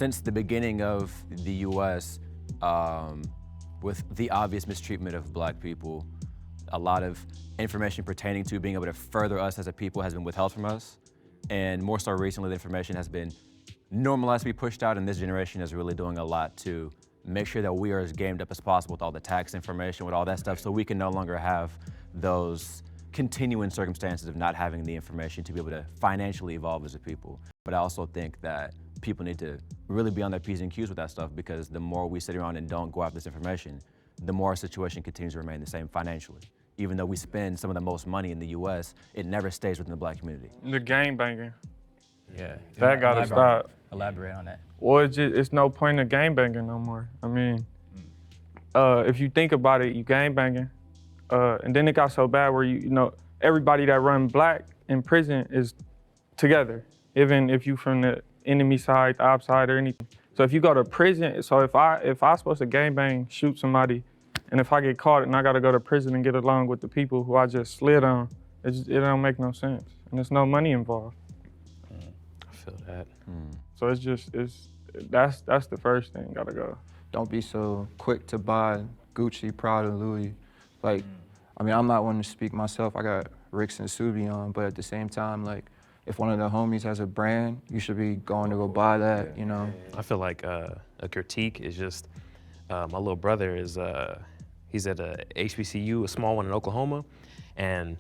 Since the beginning of the U.S., with the obvious mistreatment of black people, a lot of information pertaining to being able to further us as a people has been withheld from us. And more so recently, the information has been normalized to be pushed out, and this generation is really doing a lot to make sure that we are as gamed up as possible with all the tax information, with all that stuff, so we can no longer have those continuing circumstances of not having the information to be able to financially evolve as a people. But I also think that people need to really be on their P's and Q's with that stuff, because the more we sit around and don't go after this information, the more our situation continues to remain the same financially. Even though we spend some of the most money in the US, it never stays within the black community. The gang banging. Yeah. That gotta stop. Elaborate on that. Well, it's no point in gang banging no more. I mean, if you think about it, you gang banging, and then it got so bad where you know everybody that run black in prison is together, even if you from the enemy side, the op side, or anything. So if you go to prison, so if I supposed to gang bang, shoot somebody, and if I get caught and I gotta go to prison and get along with the people who I just slid on, it don't make no sense, and there's no money involved. I feel that. So that's the first thing, gotta go. Don't be so quick to buy Gucci, Prada, Louis. Like, I mean, I'm not one to speak myself. I got Ricks and Subi on, but at the same time, like, if one of the homies has a brand, you should be going to go buy that, you know? I feel like a critique is just, my little brother is, he's at a HBCU, a small one in Oklahoma, and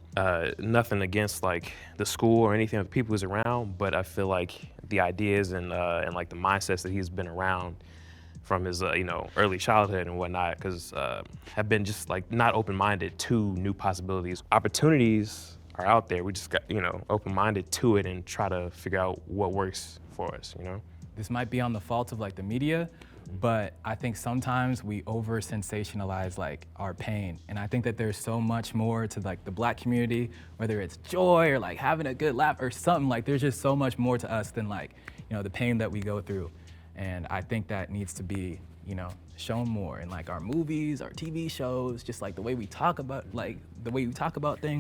nothing against like the school or anything of the people who's around, but I feel like the ideas and like the mindsets that he's been around from his early childhood and whatnot, because have been just like not open-minded to new possibilities. Opportunities are out there. We just got open-minded to it and try to figure out what works for us. This might be on the fault of like the media, but I think sometimes we over-sensationalize like our pain. And I think that there's so much more to like the black community, whether it's joy or like having a good laugh or something, like there's just so much more to us than like, the pain that we go through. And I think that needs to be, shown more in like our movies, our TV shows, just like the way we talk about things.